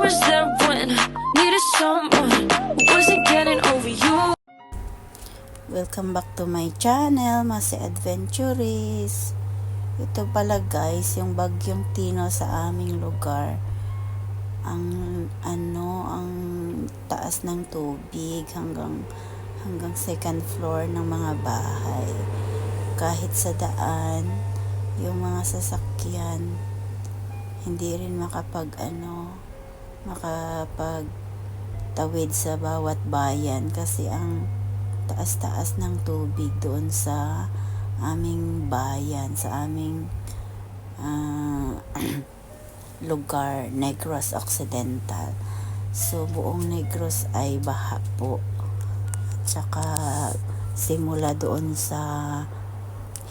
was there when I needed someone who wasn't getting over you. Welcome back to my channel, Masi Adventurist. Ito pala guys, yung bagyong Tino sa aming lugar. Ang taas ng tubig hanggang second floor ng mga bahay. Kahit sa daan, yung mga sasakyan hindi rin makapagtawid sa bawat bayan kasi ang taas-taas ng tubig doon sa aming bayan, sa aming lugar, Negros Occidental. So buong Negros ay baha po. Tsaka simula doon sa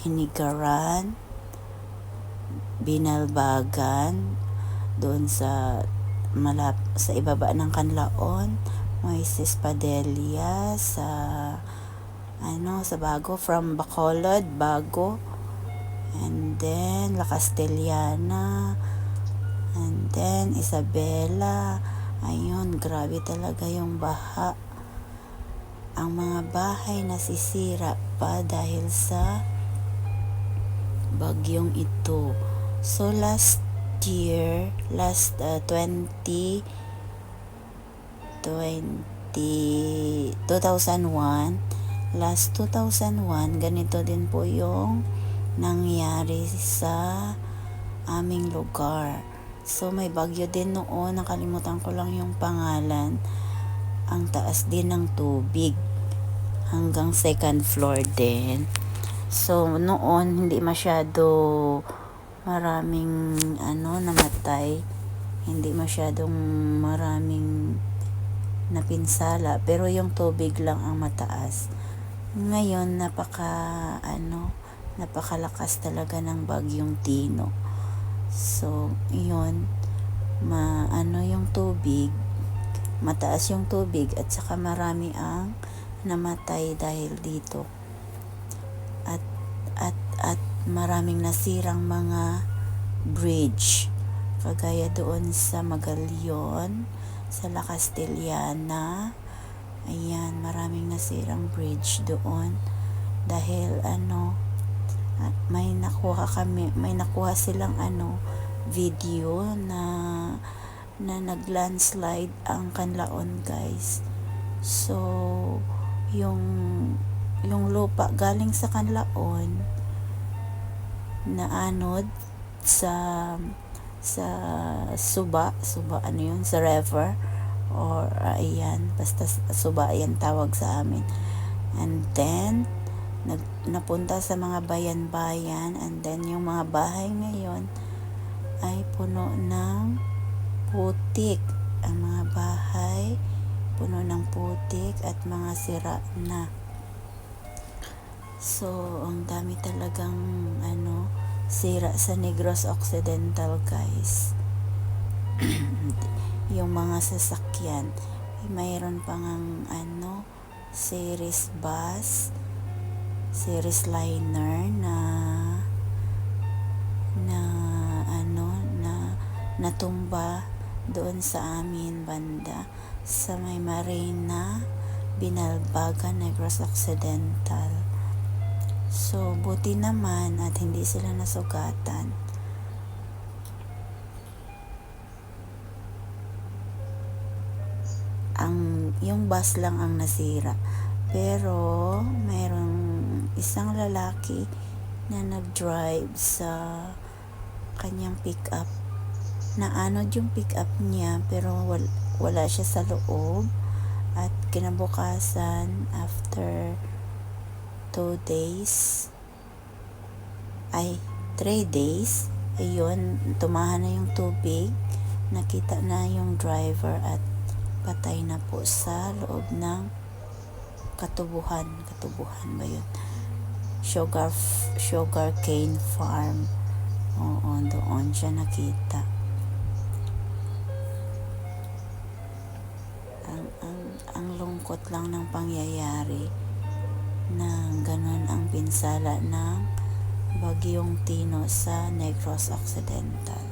Hinigaran, Binalbagan, doon sa ibaba ng Canlaon, Moises Padilla, sa Bago, from Bacolod, Bago, and then La Castellana, and then Isabela. Ayun, grabe talaga yung baha. Ang mga bahay nasisira pa dahil sa bagyong ito. So last 2001, ganito din po yung nangyari sa aming lugar. So may bagyo din noon, nakalimutan ko lang yung pangalan. Ang taas din ng tubig hanggang second floor din. So noon hindi masyado maraming namatay, hindi masyadong maraming napinsala, pero yung tubig lang ang mataas. Ngayon napakalakas talaga ng bagyong Tino. So yun, yung tubig, mataas yung tubig at saka marami ang namatay dahil dito. At maraming nasirang mga bridge, kagaya doon sa Magallaon, sa La Castellana. Ayan, maraming nasirang bridge doon dahil may nakuha silang video na naglandslide ang Canlaon guys. So yung lupa galing sa Canlaon na anod sa Suba, sa river, or ayan, basta Suba ayan tawag sa amin. And then napunta sa mga bayan-bayan, and then yung mga bahay ngayon ay puno ng putik. Ang mga bahay puno ng putik at mga sira na. So ang dami talagang sira sa Negros Occidental guys. Yung mga sasakyan, mayroon pang series bus, series liner na natumba doon sa amin banda sa may Marina, Binalbagan, Negros Occidental. So buti naman at hindi sila nasugatan. Yung bus lang ang nasira, pero mayroong isang lalaki na nag-drive sa kanyang pick-up, na yung pick-up niya, pero wala siya sa loob. At kinabukasan, after 3 days, ayun, tumahan na yung tubig, nakita na yung driver at patay na po sa loob ng katubuhan ba yun? Sugar cane farm. Oo, doon siya nakita. Ang lungkot lang ng pangyayari na ganun ang pinsala ng bagyong Tino sa Negros Occidental.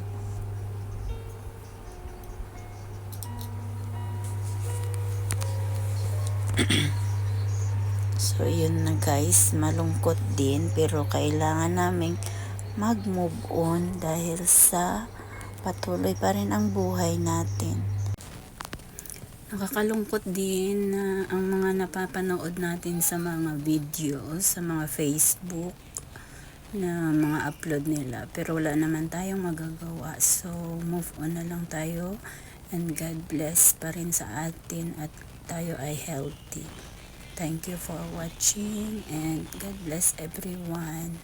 So yun na guys, malungkot din pero kailangan naming mag-move on dahil sa patuloy pa rin ang buhay natin. Nakakalungkot din na ang mga napapanood natin sa mga videos, sa mga Facebook na mga upload nila, pero wala naman tayong magagawa. So move on na lang tayo, and God bless pa rin sa atin at tayo ay healthy. Thank you for watching and God bless everyone.